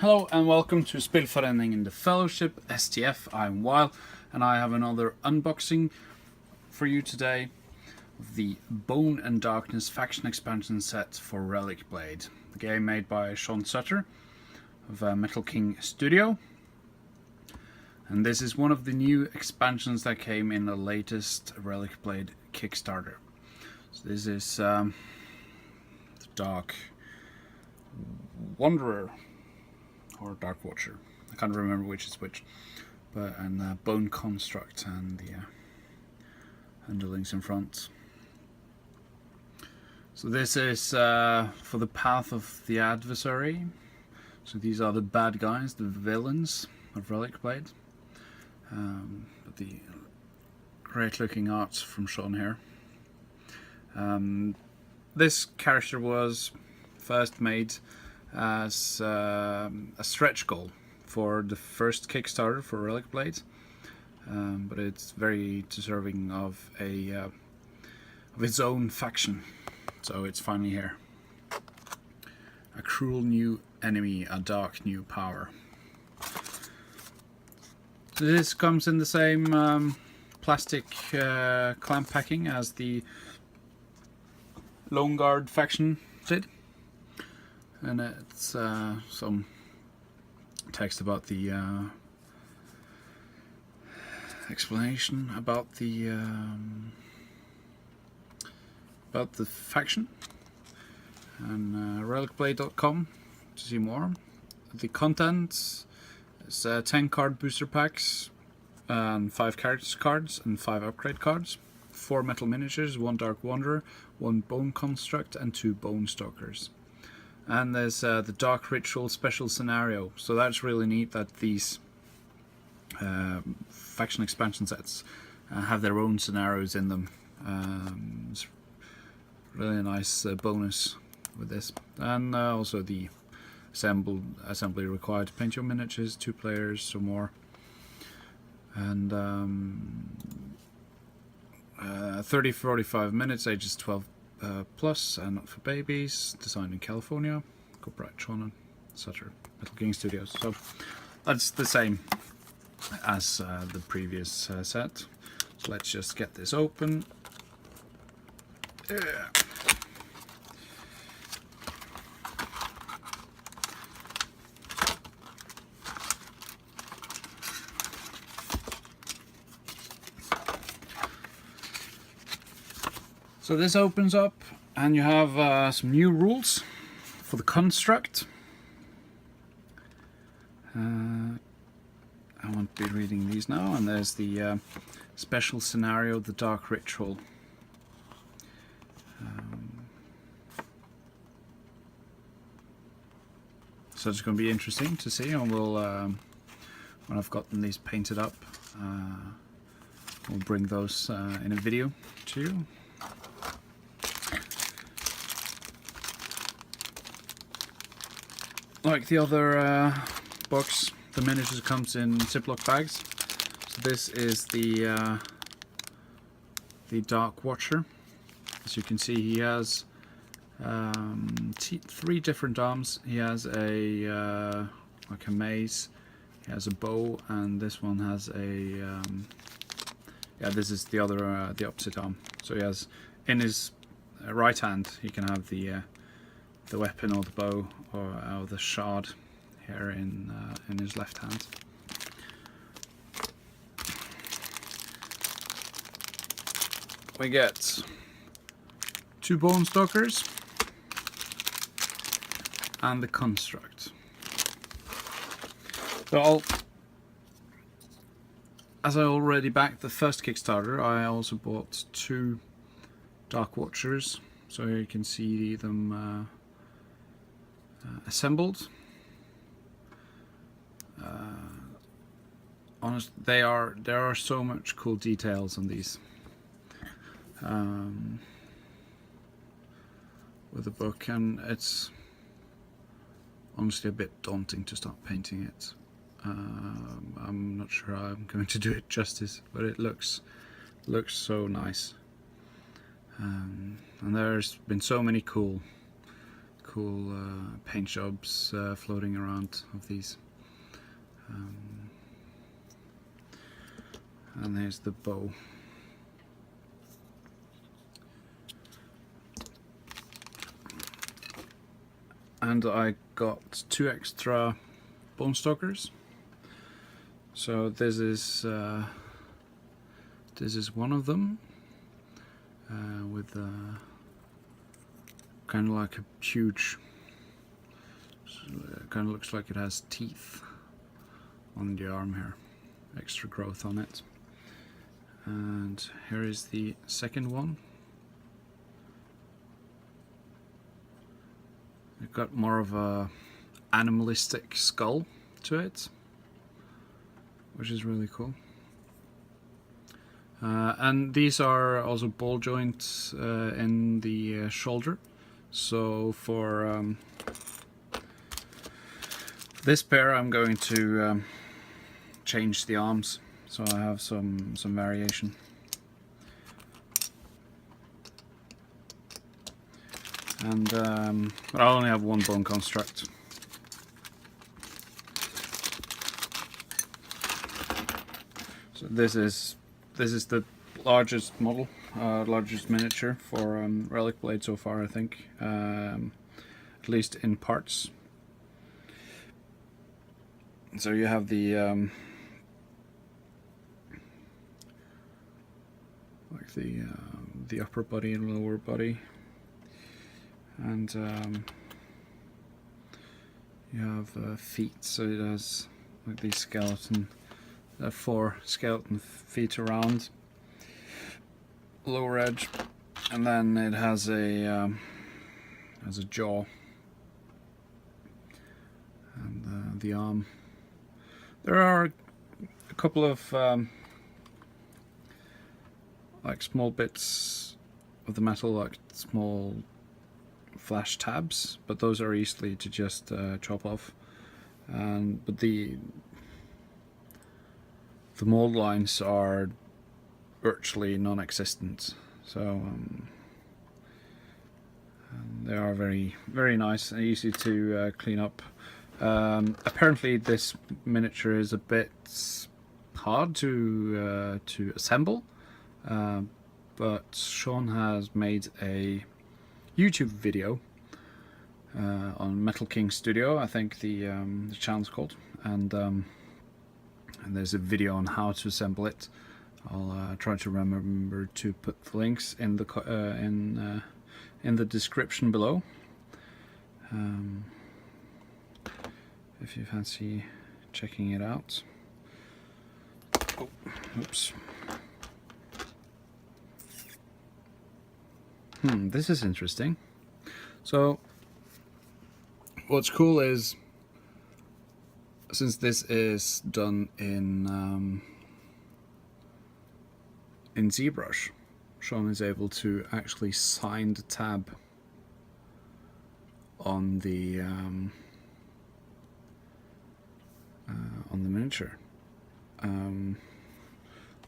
Hello and welcome to Spelforeningen in the Fellowship, STF. I'm Weil and I have another unboxing for you today of the Bone and Darkness faction expansion set for Relicblade, the game made by Sean Sutter of Metal King Studio. And this is one of the new expansions that came in the latest Relicblade Kickstarter. So this is the Dark Wanderer or Dark Watcher. I can't remember which is which, and Bone Construct and the underlings in front. So this is for the path of the Adversary. So these are the bad guys, the villains of Relicblade. But the great looking art from Sean here. This character was first made as a stretch goal for the first Kickstarter for Relicblade, but it's very deserving of of its own faction. So it's finally here. A cruel new enemy, a dark new power. So this comes in the same plastic clamp packing as the Lone Guard faction did. And it's some text about the explanation about the faction, and relicblade.com to see more. The contents is 10 card booster packs, and 5 characters cards and 5 upgrade cards, 4 metal miniatures, 1 Dark Wanderer, 1 Bone Construct, and 2 Bone Stalkers. And there's the Dark Ritual special scenario. So that's really neat that these faction expansion sets have their own scenarios in them. It's really a nice bonus with this. And also the assembly required to paint your miniatures, 2 players or more. And 30-45 minutes, ages 12 plus, and not for babies, designed in California, copyright Sean Sutter, Metal King Studios. So that's the same as the previous set. So let's just get this open. Yeah. So this opens up and you have some new rules for the construct. I won't be reading these now, and there's the special scenario, the Dark Ritual. So it's going to be interesting to see, and we'll, when I've gotten these painted up, we'll bring those in a video to you. Like the other box, the miniatures comes in Ziploc bags. So this is the Dark Watcher. As you can see, he has 3 different arms. He has a like a mace. He has a bow, and this one has a yeah. This is the other the opposite arm. So he has in his right hand he can have the weapon or the bow or the shard here in his left hand. We get 2 Bone Stalkers and the Construct. So as I already backed the first Kickstarter, I also bought 2 Dark Watchers, so you can see them assembled. Honest, there are so much cool details on these with the book, and it's honestly a bit daunting to start painting it. I'm not sure I'm going to do it justice, but it looks so nice. And there's been so many cool cool paint jobs floating around of these. And there's the bow. And I got 2 extra bone stalkers. So this is one of them with kind of like a huge, kind of looks like it has teeth on the arm here, extra growth on it. And here is the second one. It's got more of a animalistic skull to it, which is really cool. And these are also ball joints in the shoulder. So for this pair, I'm going to change the arms, so I have some variation. And but I only have one bone construct. So this is the largest model, largest miniature for Relicblade so far, I think, at least in parts. So you have the like the upper body and lower body, and you have feet. So it has like these skeleton. 4 skeleton feet around lower edge, and then it has a jaw and the arm. There are a couple of like small bits of the metal, like small flash tabs, but those are easily to just chop off. But the mold lines are virtually non-existent, so they are very, very nice and easy to clean up. Apparently this miniature is a bit hard to assemble, but Sean has made a YouTube video on Metal King Studio, I think the channel's called, and there's a video on how to assemble it. I'll try to remember to put the links in the description below, if you fancy checking it out. Oh, oops. This is interesting. So what's cool is, since this is done in ZBrush, Sean is able to actually sign the tab on the miniature.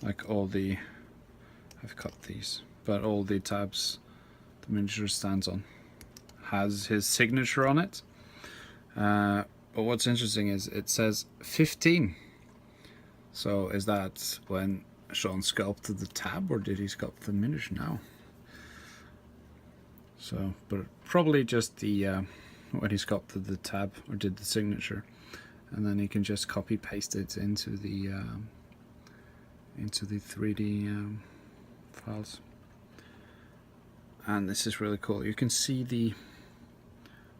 Like all the, I've cut these, but all the tabs the miniature stands on has his signature on it. But what's interesting is it says 15. So is that when Sean sculpted the tab, or did he sculpt the miniature now? So, but probably just the when he sculpted the tab or did the signature, and then he can just copy paste it into the 3D files. And this is really cool. You can see the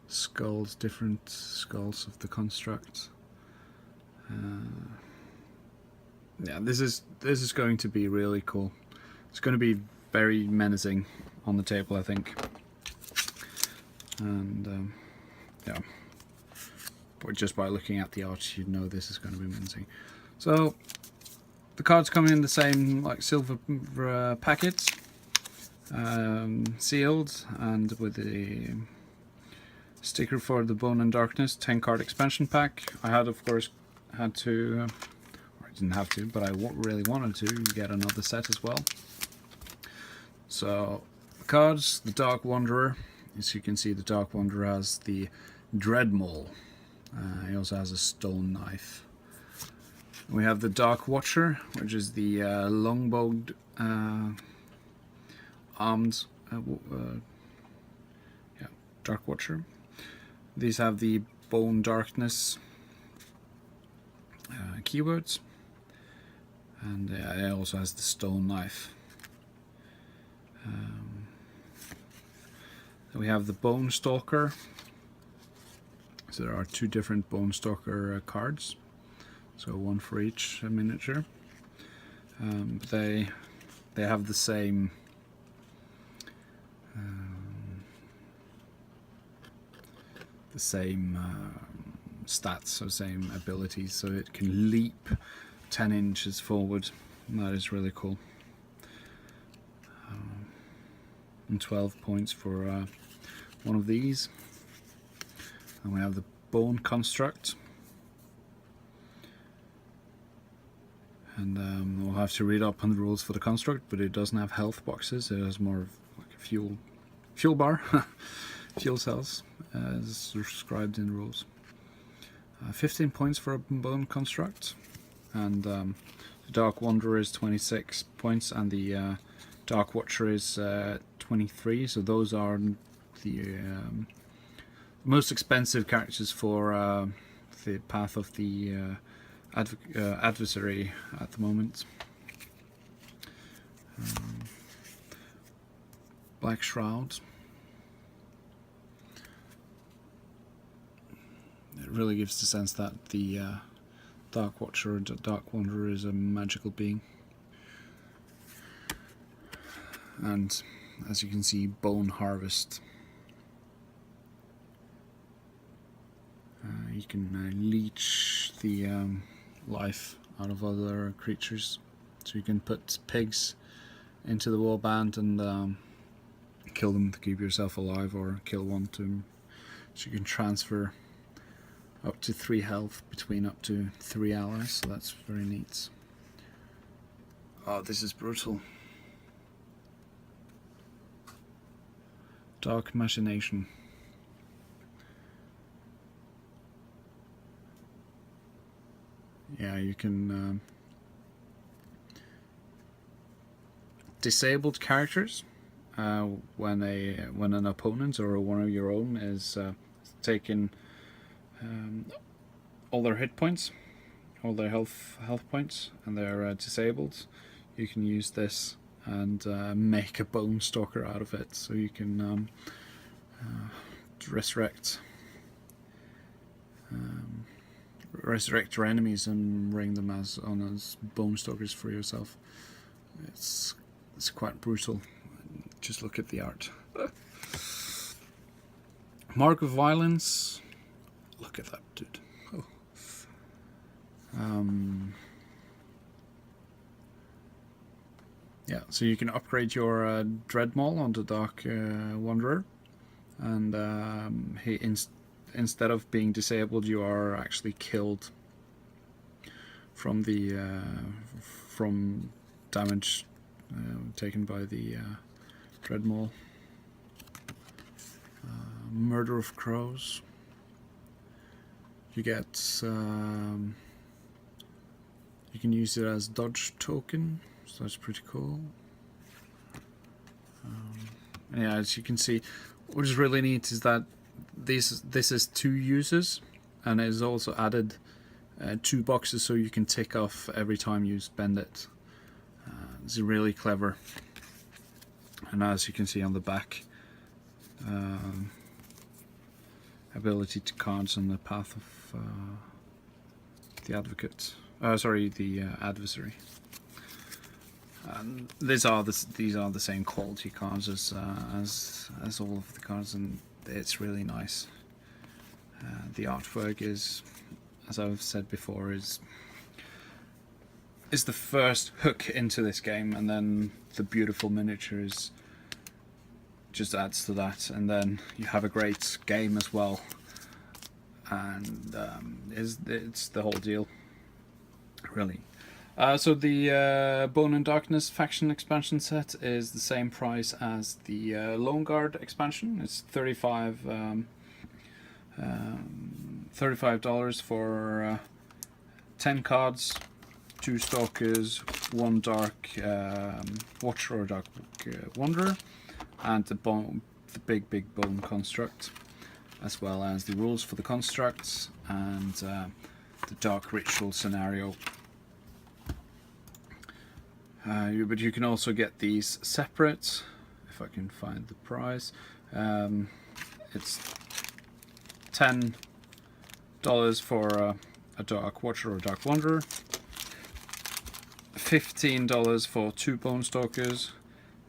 skulls, different skulls of the construct. Yeah, this is going to be really cool. It's going to be very menacing on the table, I think. And yeah, but just by looking at the art, you know this is going to be menacing. So the cards come in the same like silver packets, sealed, and with the sticker for the Bone and Darkness 10 card expansion pack. I had, of course, to, or I didn't have to, but I really wanted to get another set as well. So the cards: the Dark Wanderer, as you can see, the Dark Wanderer has the Dread Maul. He also has a stone knife. We have the Dark Watcher, which is the longbowed armed Dark Watcher. These have the Bone Darkness keywords, and it also has the stone knife. We have the Bone Stalker. So there are 2 different Bone Stalker cards, so 1 for each miniature. But they have the same stats, so same abilities. So it can leap 10 inches forward, and that is really cool. And 12 points for one of these. And we have the Bone Construct, and we'll have to read up on the rules for the construct, but it doesn't have health boxes. It has more of like a fuel bar, fuel cells, as described in the rules. 15 points for a Bone Construct, and the Dark Wanderer is 26 points, and the Dark Watcher is 23. So those are the most expensive characters for the path of the Adversary at the moment. Black Shroud. It really gives the sense that the Dark Watcher or Dark Wanderer is a magical being. And as you can see, Bone Harvest. You can leech the life out of other creatures. So you can put pigs into the warband and kill them to keep yourself alive, or kill one to... So you can transfer up to 3 health between up to 3 allies, so that's very neat. Oh, this is brutal. Dark Machination. Yeah, you can disabled characters when an opponent or one of your own is taking all their hit points, all their health points, and they're disabled. You can use this and make a Bone Stalker out of it, so you can resurrect your enemies and bring them as Bone Stalkers for yourself. It's quite brutal. Just look at the art. Mark of Violence. Look at that dude. Oh. Yeah, so you can upgrade your Dread Maul onto Dark Wanderer, and instead of being disabled, you are actually killed from the from damage taken by the Dread Maul. Murder of Crows. You get you can use it as dodge token, so that's pretty cool. Yeah, as you can see, what is really neat is that this is 2 uses, and it is also added 2 boxes, so you can tick off every time you spend it. It's really clever. And as you can see on the back, ability to cards on the path of the Adversary. And these are the same quality cards as all of the cards, and it's really nice. The artwork is, as I've said before, is the first hook into this game, and then the beautiful miniatures just adds to that, and then you have a great game as well, and it's the whole deal, really. So the Bone and Darkness faction expansion set is the same price as the Lone Guard expansion. It's $35 for 10 cards, 2 Stalkers, 1 Dark Watcher or Dark Wanderer, and the big Bone construct, as well as the rules for the constructs and the Dark Ritual scenario. But you can also get these separate, if I can find the price. It's $10 for a Dark Watcher or Dark Wanderer, $15 for 2 Bone Stalkers,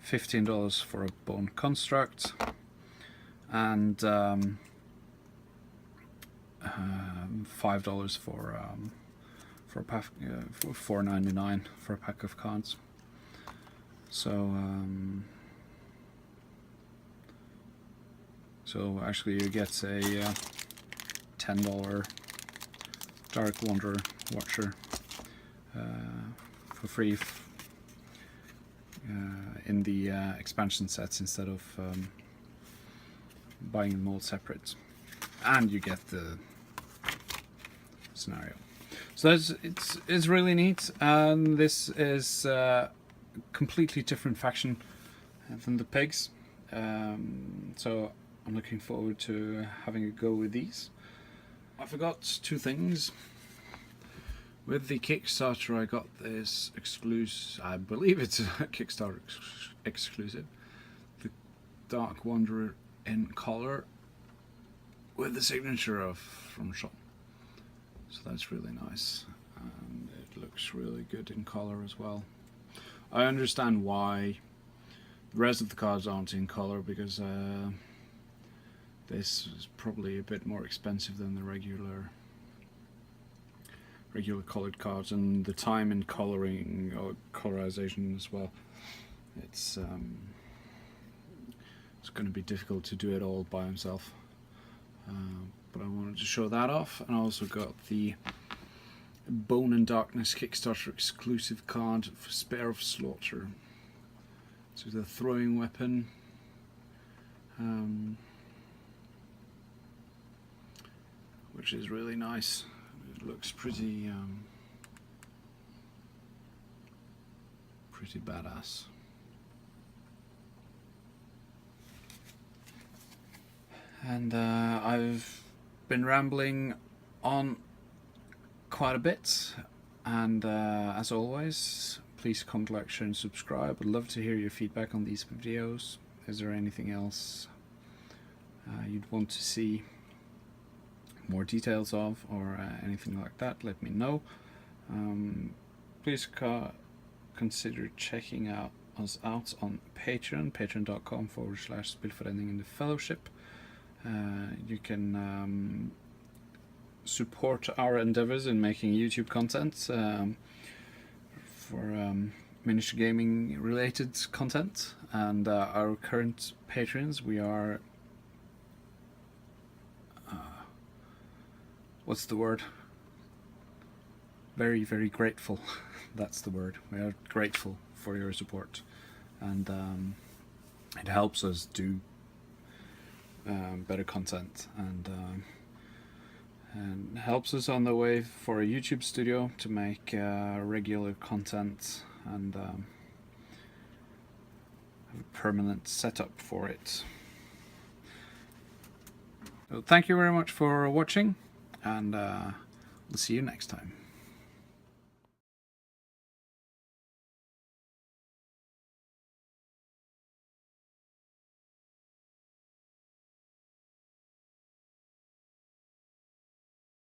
$15 for a Bone Construct, and $5 for a pack, for $4.99 for a pack of cards. So actually you get a $10 Dark Wanderer Watcher for free in the expansion sets instead of buying them all separate, and you get the scenario. So it's really neat, and this is a completely different faction than the pigs. So I'm looking forward to having a go with these. I forgot 2 things. With the Kickstarter, I got this exclusive, I believe it's a Kickstarter exclusive, the Dark Wanderer in color with the signature from Sean. So that's really nice, and it looks really good in color as well. I understand why the rest of the cards aren't in color, because this is probably a bit more expensive than the regular colored cards, and the time in coloring or colorization as well. It's going to be difficult to do it all by himself. But I wanted to show that off, and I also got the Bone and Darkness Kickstarter exclusive card for Spear of Slaughter. So the throwing weapon, which is really nice. It looks pretty badass. And I've been rambling on quite a bit, and as always, please comment, like, share and subscribe. I'd love to hear your feedback on these videos. Is there anything else you'd want to see more details of, or anything like that? Let me know. Please consider checking us out on Patreon, patreon.com/Spillforeningen in the Fellowship. You can support our endeavors in making YouTube content for miniature gaming related content, and our current patrons, we are what's the word? Very, very grateful. That's the word. We are grateful for your support, and it helps us do better content, and helps us on the way for a YouTube studio to make regular content, and have a permanent setup for it. So thank you very much for watching, and we'll see you next time.